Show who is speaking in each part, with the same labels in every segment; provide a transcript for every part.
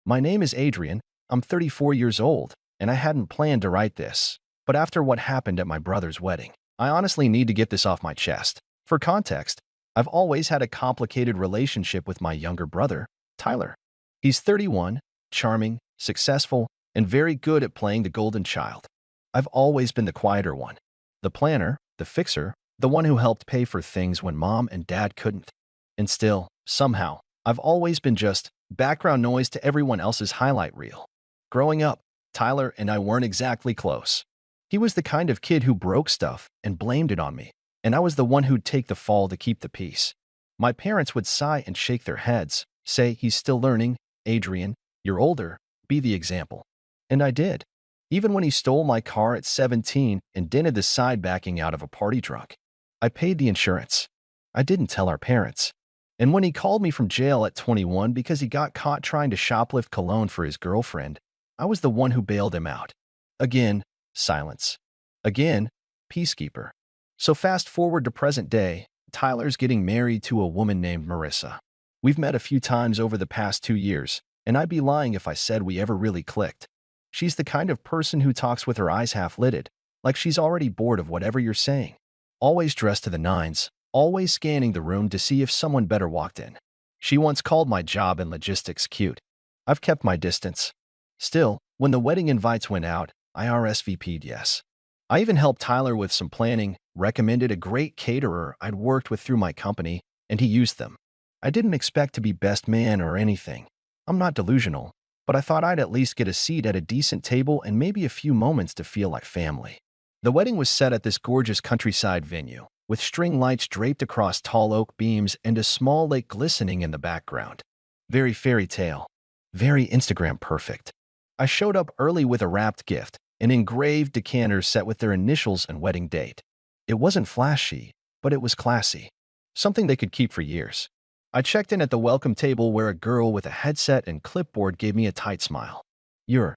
Speaker 1: My name is Adrian. I'm 34 years old, and I hadn't planned to write this. But after what happened at my brother's wedding, I honestly need to get this off my chest. For context, I've always had a complicated relationship with my younger brother, Tyler. He's 31, charming, successful, and very good at playing the golden child. I've always been the quieter one, the planner, the fixer, the one who helped pay for things when mom and dad couldn't. And still, somehow, I've always been just background noise to everyone else's highlight reel. Growing up, Tyler and I weren't exactly close. He was the kind of kid who broke stuff and blamed it on me, and I was the one who'd take the fall to keep the peace. My parents would sigh and shake their heads, say, "He's still learning. Adrian, you're older. Be the example." And I did. Even when he stole my car at 17 and dented the side backing out of a party drunk, I paid the insurance. I didn't tell our parents. And when he called me from jail at 21 because he got caught trying to shoplift cologne for his girlfriend, I was the one who bailed him out. Again, silence. Again, peacekeeper. So fast forward to present day, Tyler's getting married to a woman named Marissa. We've met a few times over the past 2 years, and I'd be lying if I said we ever really clicked. She's the kind of person who talks with her eyes half-lidded, like she's already bored of whatever you're saying. Always dressed to the nines, always scanning the room to see if someone better walked in. She once called my job in logistics cute. I've kept my distance. Still, when the wedding invites went out, I RSVP'd yes. I even helped Tyler with some planning, recommended a great caterer I'd worked with through my company, and he used them. I didn't expect to be best man or anything. I'm not delusional, but I thought I'd at least get a seat at a decent table and maybe a few moments to feel like family. The wedding was set at this gorgeous countryside venue, with string lights draped across tall oak beams and a small lake glistening in the background. Very fairy tale. Very Instagram perfect. I showed up early with a wrapped gift, an engraved decanter set with their initials and wedding date. It wasn't flashy, but it was classy. Something they could keep for years. I checked in at the welcome table where a girl with a headset and clipboard gave me a tight smile. "You're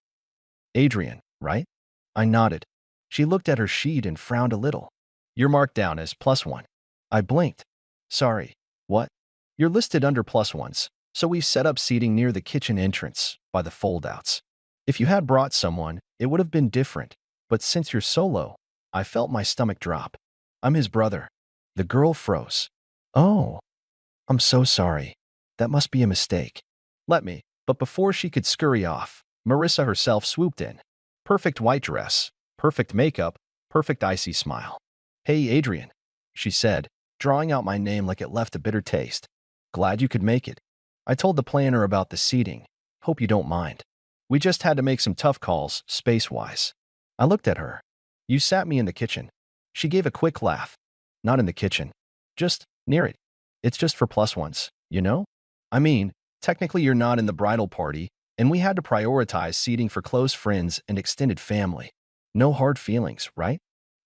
Speaker 1: Adrian, right?" I nodded. She looked at her sheet and frowned a little. "You're marked down as +1. I blinked. "Sorry, what?" "You're listed under +1s, so we set up seating near the kitchen entrance, by the fold-outs. If you had brought someone, it would have been different, but since you're solo," I felt my stomach drop. "I'm his brother." The girl froze. "Oh. I'm so sorry. That must be a mistake." "Let me." But before she could scurry off, Marissa herself swooped in. Perfect white dress, perfect makeup, perfect icy smile. "Hey, Adrian," she said, drawing out my name like it left a bitter taste. "Glad you could make it. I told the planner about the seating. Hope you don't mind. We just had to make some tough calls, space-wise." I looked at her. "You sat me in the kitchen." She gave a quick laugh. "Not in the kitchen. Just near it. It's just for +1s, you know? I mean, technically you're not in the bridal party, and we had to prioritize seating for close friends and extended family. No hard feelings, right?"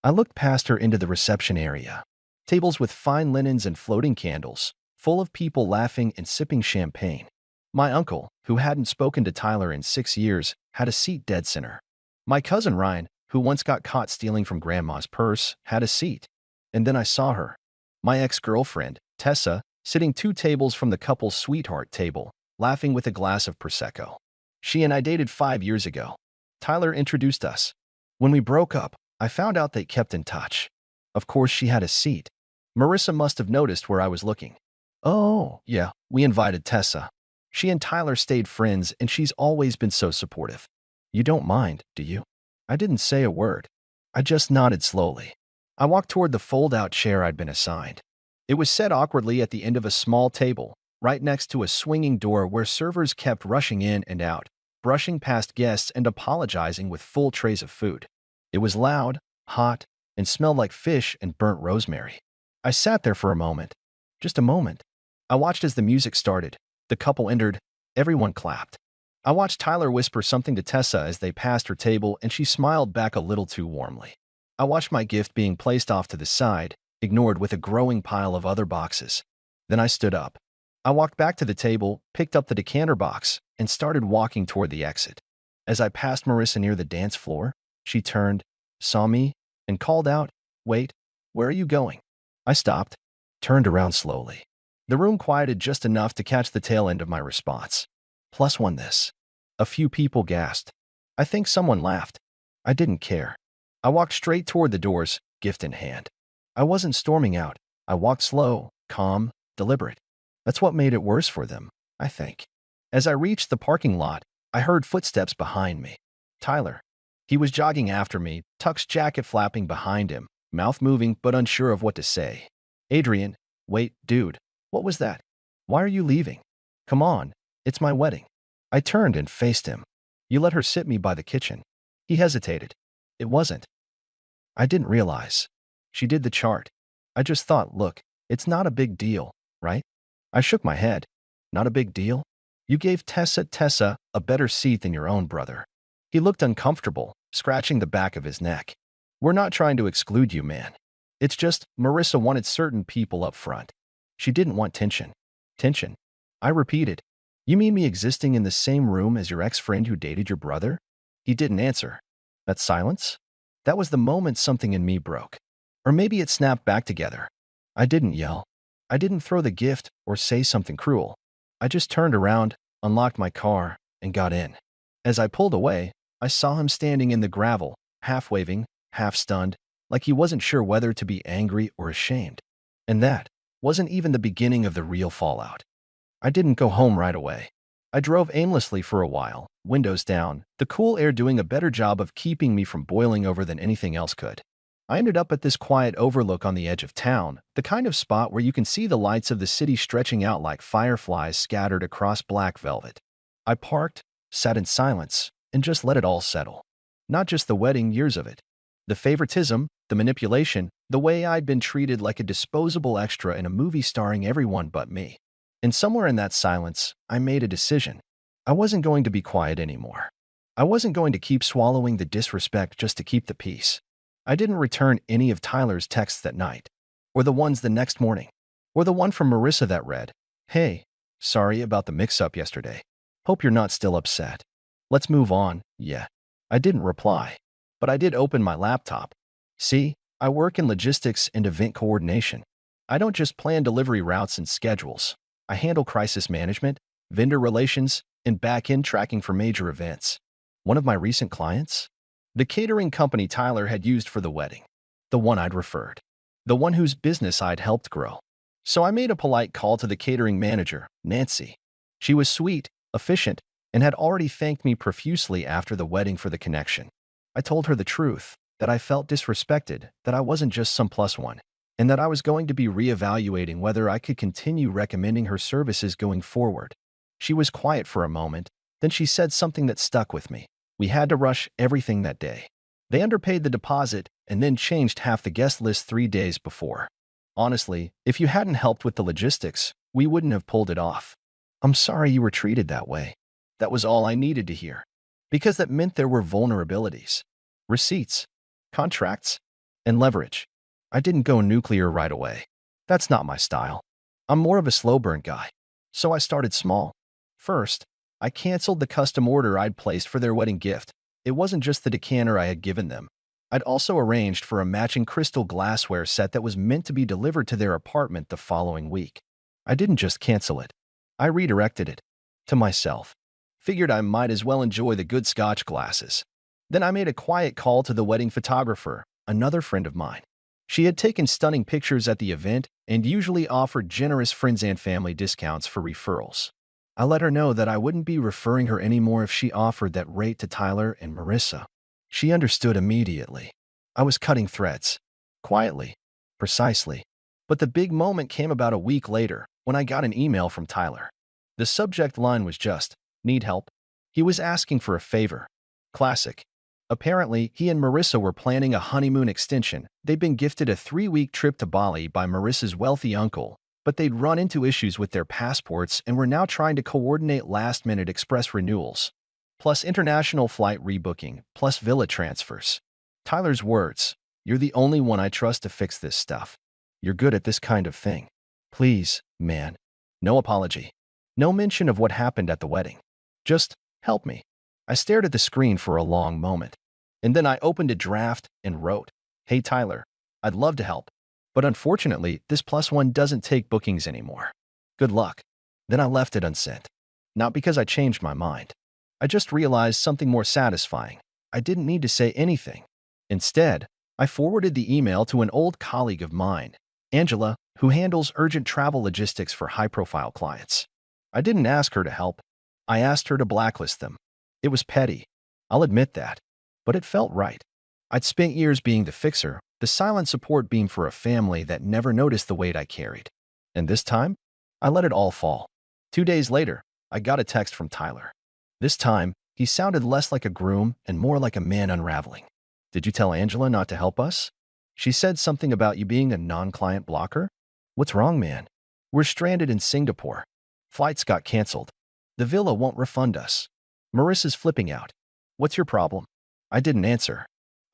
Speaker 1: I looked past her into the reception area. Tables with fine linens and floating candles, full of people laughing and sipping champagne. My uncle, who hadn't spoken to Tyler in 6 years, had a seat dead center. My cousin Ryan, who once got caught stealing from grandma's purse, had a seat. And then I saw her. My ex-girlfriend, Tessa, sitting 2 tables from the couple's sweetheart table, laughing with a glass of Prosecco. She and I dated 5 years ago. Tyler introduced us. When we broke up, I found out they kept in touch. Of course, she had a seat. Marissa must have noticed where I was looking. "Oh, yeah, we invited Tessa. She and Tyler stayed friends, and she's always been so supportive." "You don't mind, do you?" I didn't say a word. I just nodded slowly. I walked toward the fold-out chair I'd been assigned. It was set awkwardly at the end of a small table, right next to a swinging door where servers kept rushing in and out, brushing past guests and apologizing with full trays of food. It was loud, hot, and smelled like fish and burnt rosemary. I sat there for a moment. Just a moment. I watched as the music started. The couple entered. Everyone clapped. I watched Tyler whisper something to Tessa as they passed her table, and she smiled back a little too warmly. I watched my gift being placed off to the side, ignored with a growing pile of other boxes. Then I stood up. I walked back to the table, picked up the decanter box, and started walking toward the exit. As I passed Marissa near the dance floor, she turned, saw me, and called out, "Wait, where are you going?" I stopped, turned around slowly. The room quieted just enough to catch the tail end of my response. "+1 this." A few people gasped. I think someone laughed. I didn't care. I walked straight toward the doors, gift in hand. I wasn't storming out. I walked slow, calm, deliberate. That's what made it worse for them, I think. As I reached the parking lot, I heard footsteps behind me. Tyler. He was jogging after me, Tuck's jacket flapping behind him, mouth moving but unsure of what to say. Adrian. Wait, dude. What was that? Why are you leaving? Come on. It's my wedding. I turned and faced him. You let her sit me by the kitchen. He hesitated. It wasn't. I didn't realize. She did the chart. I just thought, look, it's not a big deal, right? I shook my head. Not a big deal? You gave Tessa a better seat than your own brother. He looked uncomfortable, scratching the back of his neck. We're not trying to exclude you, man. It's just Marissa wanted certain people up front. She didn't want tension. Tension? I repeated. You mean me existing in the same room as your ex-friend who dated your brother? He didn't answer. That silence? That was the moment something in me broke. Or maybe it snapped back together. I didn't yell. I didn't throw the gift or say something cruel. I just turned around, unlocked my car, and got in. As I pulled away, I saw him standing in the gravel, half waving, half stunned, like he wasn't sure whether to be angry or ashamed. And that wasn't even the beginning of the real fallout. I didn't go home right away. I drove aimlessly for a while, windows down, the cool air doing a better job of keeping me from boiling over than anything else could. I ended up at this quiet overlook on the edge of town, the kind of spot where you can see the lights of the city stretching out like fireflies scattered across black velvet. I parked, sat in silence, and just let it all settle. Not just the wedding, years of it. The favoritism, the manipulation, the way I'd been treated like a disposable extra in a movie starring everyone but me. And somewhere in that silence, I made a decision. I wasn't going to be quiet anymore. I wasn't going to keep swallowing the disrespect just to keep the peace. I didn't return any of Tyler's texts that night, or the ones the next morning, or the one from Marissa that read, "Hey, sorry about the mix-up yesterday. Hope you're not still upset. Let's move on." Yeah. I didn't reply, but I did open my laptop. See, I work in logistics and event coordination. I don't just plan delivery routes and schedules. I handle crisis management, vendor relations, and back-end tracking for major events. One of my recent clients? The catering company Tyler had used for the wedding. The one I'd referred. The one whose business I'd helped grow. So I made a polite call to the catering manager, Nancy. She was sweet, efficient, and had already thanked me profusely after the wedding for the connection. I told her the truth, that I felt disrespected, that I wasn't just some plus one, and that I was going to be reevaluating whether I could continue recommending her services going forward. She was quiet for a moment, then she said something that stuck with me. We had to rush everything that day. They underpaid the deposit and then changed half the guest list 3 days before. Honestly, if you hadn't helped with the logistics, we wouldn't have pulled it off. I'm sorry you were treated that way. That was all I needed to hear. Because that meant there were vulnerabilities. Receipts, contracts, and leverage. I didn't go nuclear right away. That's not my style. I'm more of a slow burn guy. So I started small. First, I canceled the custom order I'd placed for their wedding gift. It wasn't just the decanter I had given them. I'd also arranged for a matching crystal glassware set that was meant to be delivered to their apartment the following week. I didn't just cancel it. I redirected it. To myself. Figured I might as well enjoy the good Scotch glasses. Then I made a quiet call to the wedding photographer, another friend of mine. She had taken stunning pictures at the event and usually offered generous friends and family discounts for referrals. I let her know that I wouldn't be referring her anymore if she offered that rate to Tyler and Marissa. She understood immediately. I was cutting threads. Quietly. Precisely. But the big moment came about a week later when I got an email from Tyler. The subject line was just, "Need help?" He was asking for a favor. Classic. Apparently, he and Marissa were planning a honeymoon extension. They'd been gifted a 3-week trip to Bali by Marissa's wealthy uncle, but they'd run into issues with their passports and were now trying to coordinate last-minute express renewals, plus international flight rebooking, plus villa transfers. Tyler's words, "You're the only one I trust to fix this stuff. You're good at this kind of thing. Please, man." No apology. No mention of what happened at the wedding. Just, help me. I stared at the screen for a long moment. And then I opened a draft and wrote, "Hey Tyler, I'd love to help. But unfortunately, this +1 doesn't take bookings anymore. Good luck." Then I left it unsent. Not because I changed my mind. I just realized something more satisfying. I didn't need to say anything. Instead, I forwarded the email to an old colleague of mine, Angela, who handles urgent travel logistics for high-profile clients. I didn't ask her to help. I asked her to blacklist them. It was petty. I'll admit that. But it felt right. I'd spent years being the fixer, the silent support beam for a family that never noticed the weight I carried. And this time, I let it all fall. 2 days later, I got a text from Tyler. This time, he sounded less like a groom and more like a man unraveling. Did you tell Angela not to help us? She said something about you being a non-client blocker? What's wrong, man? We're stranded in Singapore. Flights got canceled. The villa won't refund us. Marissa's flipping out. What's your problem? I didn't answer.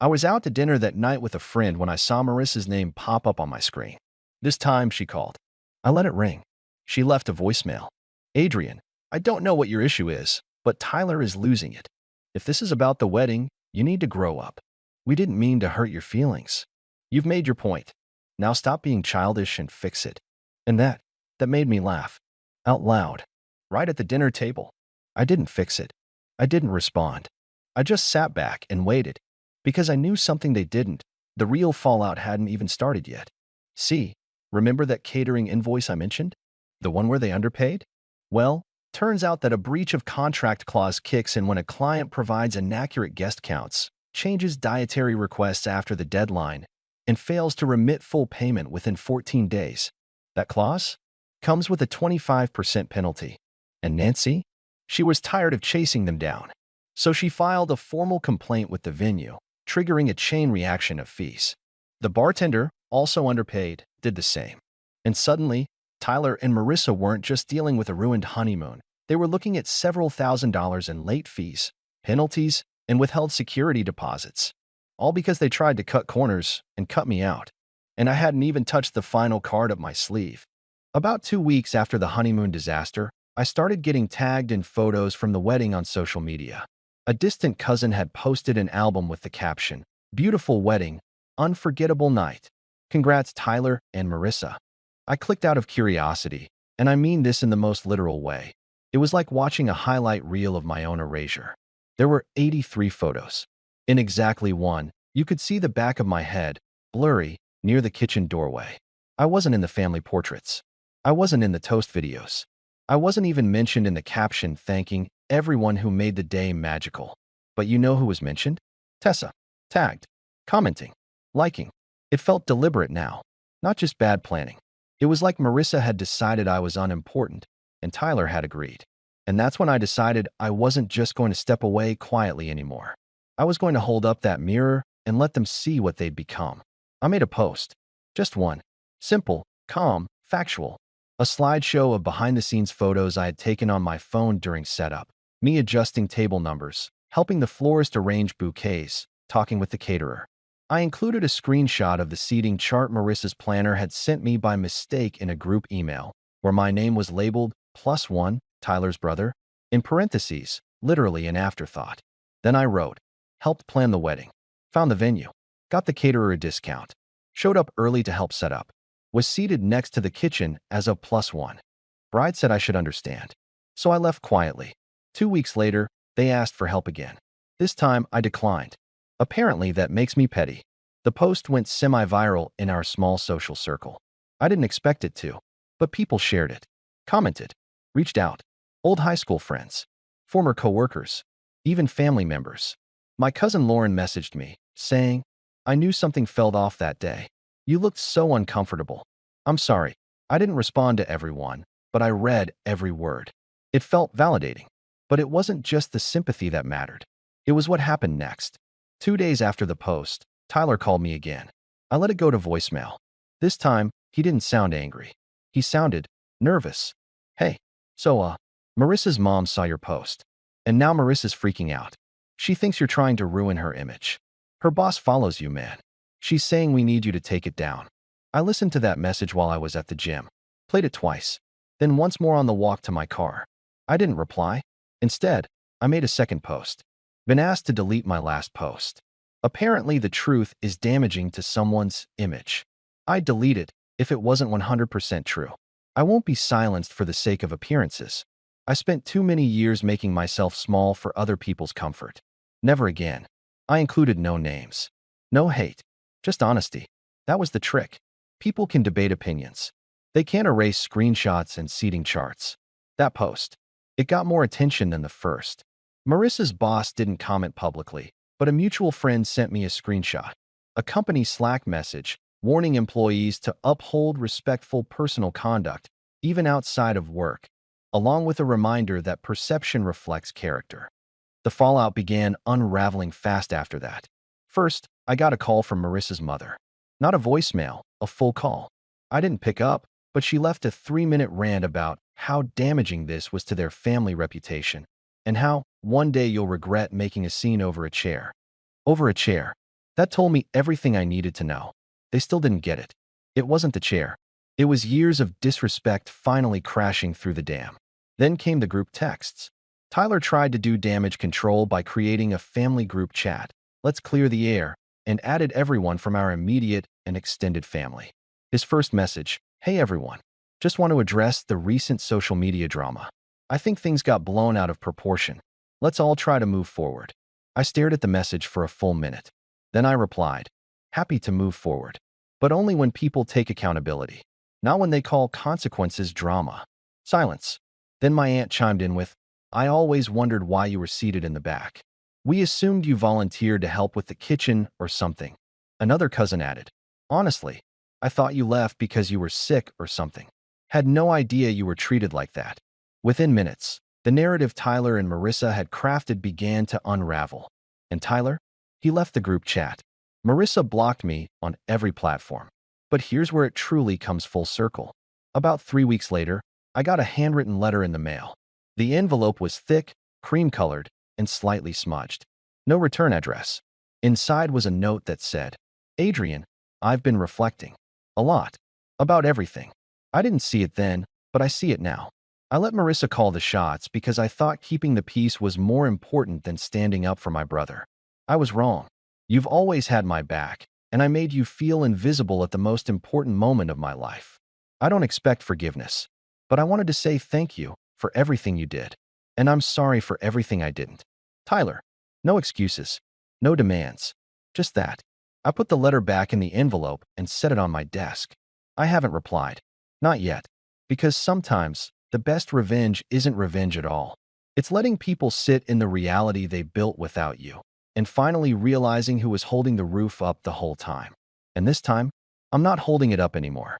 Speaker 1: I was out to dinner that night with a friend when I saw Marissa's name pop up on my screen. This time, she called. I let it ring. She left a voicemail. Adrian, I don't know what your issue is, but Tyler is losing it. If this is about the wedding, you need to grow up. We didn't mean to hurt your feelings. You've made your point. Now stop being childish and fix it. And that made me laugh. Out loud. Right at the dinner table. I didn't fix it. I didn't respond. I just sat back and waited. Because I knew something they didn't. The real fallout hadn't even started yet. See, remember that catering invoice I mentioned? The one where they underpaid? Well, turns out that a breach of contract clause kicks in when a client provides inaccurate guest counts, changes dietary requests after the deadline, and fails to remit full payment within 14 days. That clause comes with a 25% penalty. And Nancy? She was tired of chasing them down. So she filed a formal complaint with the venue, triggering a chain reaction of fees. The bartender, also underpaid, did the same. And suddenly, Tyler and Marissa weren't just dealing with a ruined honeymoon. They were looking at several $1,000s in late fees, penalties, and withheld security deposits. All because they tried to cut corners and cut me out. And I hadn't even touched the final card up my sleeve. About 2 weeks after the honeymoon disaster, I started getting tagged in photos from the wedding on social media. A distant cousin had posted an album with the caption, "Beautiful wedding, unforgettable night. Congrats Tyler and Marissa." I clicked out of curiosity, and I mean this in the most literal way. It was like watching a highlight reel of my own erasure. There were 83 photos. In exactly one, you could see the back of my head, blurry, near the kitchen doorway. I wasn't in the family portraits. I wasn't in the toast videos. I wasn't even mentioned in the caption thanking everyone who made the day magical. But you know who was mentioned? Tessa. Tagged. Commenting. Liking. It felt deliberate now. Not just bad planning. It was like Marissa had decided I was unimportant, and Tyler had agreed. And that's when I decided I wasn't just going to step away quietly anymore. I was going to hold up that mirror and let them see what they'd become. I made a post. Just one. Simple, calm, factual. A slideshow of behind-the-scenes photos I had taken on my phone during setup. Me adjusting table numbers, helping the florist arrange bouquets, talking with the caterer. I included a screenshot of the seating chart Marissa's planner had sent me by mistake in a group email, where my name was labeled +1, Tyler's brother, in parentheses, literally an afterthought. Then I wrote, helped plan the wedding, found the venue, got the caterer a discount, showed up early to help set up, was seated next to the kitchen as a +1. Bride said I should understand. So I left quietly. 2 weeks later, they asked for help again. This time, I declined. Apparently, that makes me petty. The post went semi-viral in our small social circle. I didn't expect it to, but people shared it, commented, reached out. Old high school friends, former coworkers, even family members. My cousin Lauren messaged me, saying, I knew something felt off that day. You looked so uncomfortable. I'm sorry. I didn't respond to everyone, but I read every word. It felt validating. But it wasn't just the sympathy that mattered. It was what happened next. 2 days after the post, Tyler called me again. I let it go to voicemail. This time, he didn't sound angry. He sounded nervous. Hey, so, Marissa's mom saw your post. And now Marissa's freaking out. She thinks you're trying to ruin her image. Her boss follows you, man. She's saying we need you to take it down. I listened to that message while I was at the gym. Played it twice. Then once more on the walk to my car. I didn't reply. Instead, I made a second post. Been asked to delete my last post. Apparently, the truth is damaging to someone's image. I'd delete it if it wasn't 100% true. I won't be silenced for the sake of appearances. I spent too many years making myself small for other people's comfort. Never again. I included no names. No hate. Just honesty. That was the trick. People can debate opinions. They can't erase screenshots and seating charts. That post. It got more attention than the first. Marissa's boss didn't comment publicly, but a mutual friend sent me a screenshot. A company Slack message warning employees to uphold respectful personal conduct, even outside of work, along with a reminder that perception reflects character. The fallout began unraveling fast after that. First, I got a call from Marissa's mother. Not a voicemail, a full call. I didn't pick up, but she left a 3-minute rant about how damaging this was to their family reputation, and how one day you'll regret making a scene over a chair. Over a chair. That told me everything I needed to know. They still didn't get it. It wasn't the chair. It was years of disrespect finally crashing through the dam. Then came the group texts. Tyler tried to do damage control by creating a family group chat. Let's clear the air, and added everyone from our immediate and extended family. His first message, "Hey everyone. Just want to address the recent social media drama. I think things got blown out of proportion. Let's all try to move forward." I stared at the message for a full minute. Then I replied, "Happy to move forward, but only when people take accountability, not when they call consequences drama." Silence. Then my aunt chimed in with, "I always wondered why you were seated in the back. We assumed you volunteered to help with the kitchen or something." Another cousin added, "Honestly, I thought you left because you were sick or something. Had no idea you were treated like that." Within minutes, the narrative Tyler and Marissa had crafted began to unravel. And Tyler? He left the group chat. Marissa blocked me on every platform. But here's where it truly comes full circle. About 3 weeks later, I got a handwritten letter in the mail. The envelope was thick, cream-colored, and slightly smudged. No return address. Inside was a note that said, "Adrian, I've been reflecting. A lot. About everything. I didn't see it then, but I see it now. I let Marissa call the shots because I thought keeping the peace was more important than standing up for my brother. I was wrong. You've always had my back, and I made you feel invisible at the most important moment of my life. I don't expect forgiveness, but I wanted to say thank you for everything you did. And I'm sorry for everything I didn't." Tyler. No excuses. No demands. Just that. I put the letter back in the envelope and set it on my desk. I haven't replied. Not yet. Because sometimes, the best revenge isn't revenge at all. It's letting people sit in the reality they built without you, and finally realizing who was holding the roof up the whole time. And this time, I'm not holding it up anymore.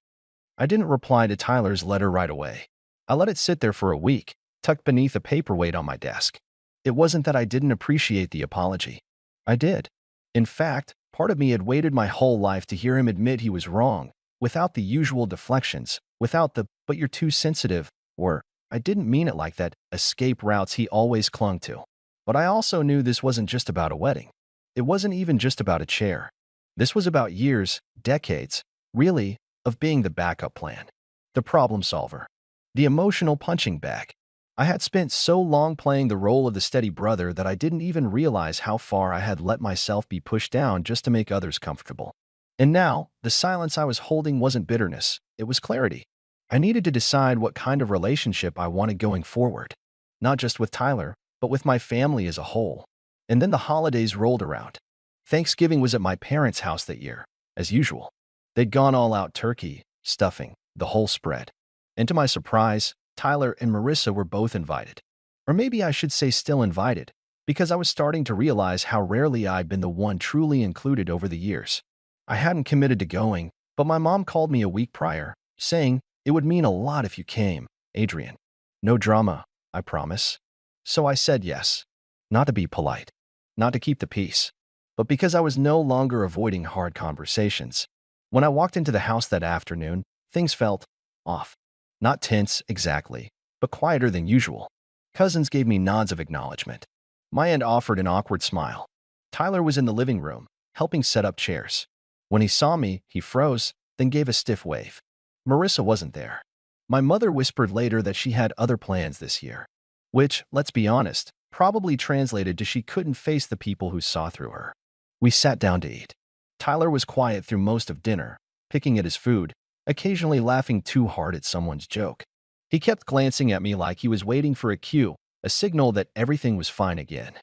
Speaker 1: I didn't reply to Tyler's letter right away. I let it sit there for a week, tucked beneath a paperweight on my desk. It wasn't that I didn't appreciate the apology. I did. In fact, part of me had waited my whole life to hear him admit he was wrong, without the usual deflections, without the, "but you're too sensitive," or "I didn't mean it like that," escape routes he always clung to. But I also knew this wasn't just about a wedding. It wasn't even just about a chair. This was about years, decades, really, of being the backup plan, the problem solver, the emotional punching bag. I had spent so long playing the role of the steady brother that I didn't even realize how far I had let myself be pushed down just to make others comfortable. And now, the silence I was holding wasn't bitterness, it was clarity. I needed to decide what kind of relationship I wanted going forward. Not just with Tyler, but with my family as a whole. And then the holidays rolled around. Thanksgiving was at my parents' house that year, as usual. They'd gone all out turkey, stuffing, the whole spread. And to my surprise, Tyler and Marissa were both invited. Or maybe I should say still invited, because I was starting to realize how rarely I'd been the one truly included over the years. I hadn't committed to going, but my mom called me a week prior, saying, "It would mean a lot if you came, Adrian. No drama, I promise." So I said yes. Not to be polite, not to keep the peace, but because I was no longer avoiding hard conversations. When I walked into the house that afternoon, things felt off. Not tense, exactly, but quieter than usual. Cousins gave me nods of acknowledgement. My aunt offered an awkward smile. Tyler was in the living room, helping set up chairs. When he saw me, he froze, then gave a stiff wave. Marissa wasn't there. My mother whispered later that she had other plans this year, which, let's be honest, probably translated to she couldn't face the people who saw through her. We sat down to eat. Tyler was quiet through most of dinner, picking at his food, occasionally laughing too hard at someone's joke. He kept glancing at me like he was waiting for a cue, a signal that everything was fine again.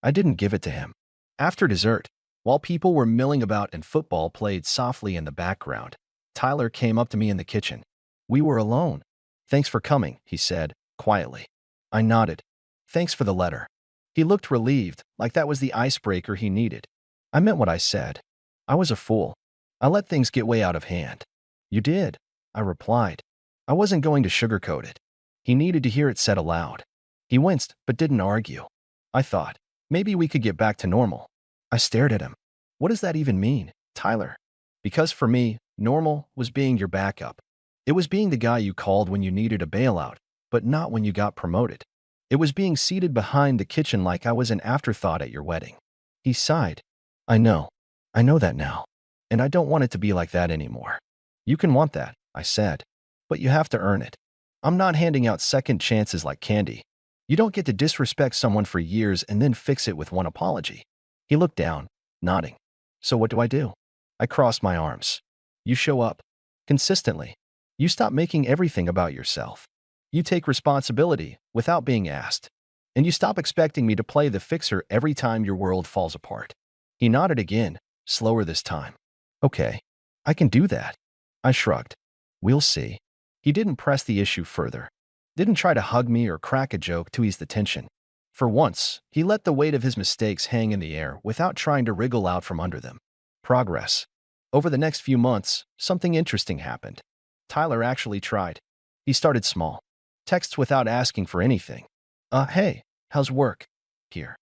Speaker 1: I didn't give it to him. After dessert, while people were milling about and football played softly in the background, Tyler came up to me in the kitchen. We were alone. "Thanks for coming," he said, quietly. I nodded. "Thanks for the letter." He looked relieved, like that was the icebreaker he needed. I meant what I said. I was a fool. I let things get way out of hand. "You did," I replied. I wasn't going to sugarcoat it. He needed to hear it said aloud. He winced, but didn't argue. I thought, maybe we could get back to normal. I stared at him. What does that even mean, Tyler? Because for me, normal was being your backup. It was being the guy you called when you needed a bailout, but not when you got promoted. It was being seated behind the kitchen like I was an afterthought at your wedding. He sighed. I know that now. And I don't want it to be like that anymore. You can want that, I said. But you have to earn it. I'm not handing out second chances like candy. You don't get to disrespect someone for years and then fix it with one apology. He looked down, nodding. So what do I do? I crossed my arms. You show up. Consistently. You stop making everything about yourself. You take responsibility without being asked. And you stop expecting me to play the fixer every time your world falls apart. He nodded again, slower this time. Okay, I can do that. I shrugged. We'll see. He didn't press the issue further. Didn't try to hug me or crack a joke to ease the tension. For once, he let the weight of his mistakes hang in the air without trying to wriggle out from under them. Progress. Over the next few months, something interesting happened. Tyler actually tried. He started small. Texts without asking for anything. Hey, how's work? Here.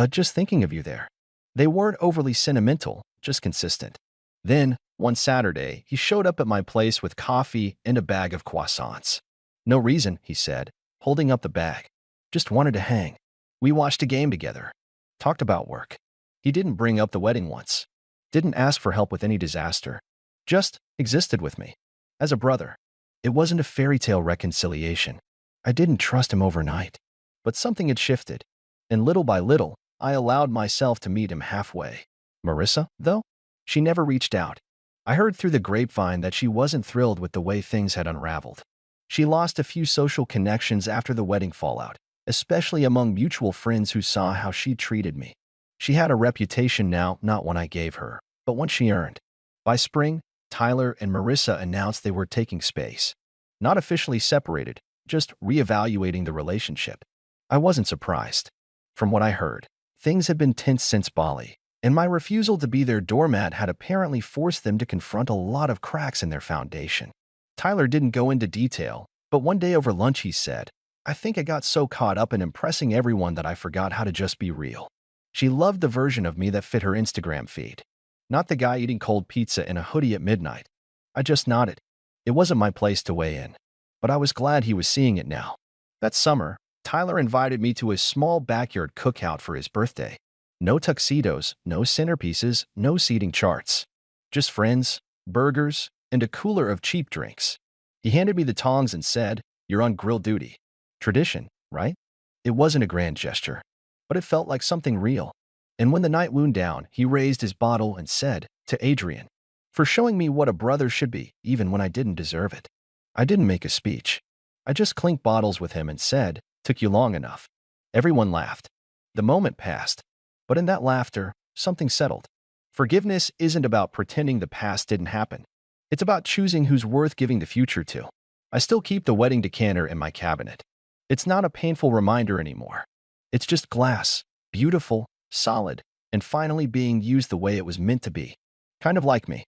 Speaker 1: Just thinking of you there. They weren't overly sentimental, just consistent. Then, one Saturday, he showed up at my place with coffee and a bag of croissants. No reason, he said, holding up the bag. Just wanted to hang. We watched a game together. Talked about work. He didn't bring up the wedding once. Didn't ask for help with any disaster. Just existed with me. As a brother. It wasn't a fairy tale reconciliation. I didn't trust him overnight. But something had shifted. And little by little, I allowed myself to meet him halfway. Marissa, though? She never reached out. I heard through the grapevine that she wasn't thrilled with the way things had unraveled. She lost a few social connections after the wedding fallout, especially among mutual friends who saw how she treated me. She had a reputation now, not one I gave her, but one she earned. By spring, Tyler and Marissa announced they were taking space. Not officially separated, just reevaluating the relationship. I wasn't surprised. From what I heard, things had been tense since Bali, and my refusal to be their doormat had apparently forced them to confront a lot of cracks in their foundation. Tyler didn't go into detail, but one day over lunch he said, I think I got so caught up in impressing everyone that I forgot how to just be real. She loved the version of me that fit her Instagram feed. Not the guy eating cold pizza in a hoodie at midnight. I just nodded. It wasn't my place to weigh in, but I was glad he was seeing it now. That summer, Tyler invited me to his small backyard cookout for his birthday. No tuxedos, no centerpieces, no seating charts. Just friends, burgers, and a cooler of cheap drinks. He handed me the tongs and said, You're on grill duty. Tradition, right? It wasn't a grand gesture, but it felt like something real. And when the night wound down, he raised his bottle and said, To Adrian, for showing me what a brother should be, even when I didn't deserve it. I didn't make a speech. I just clinked bottles with him and said, Took you long enough. Everyone laughed. The moment passed. But in that laughter, something settled. Forgiveness isn't about pretending the past didn't happen. It's about choosing who's worth giving the future to. I still keep the wedding decanter in my cabinet. It's not a painful reminder anymore. It's just glass, beautiful, solid, and finally being used the way it was meant to be. Kind of like me.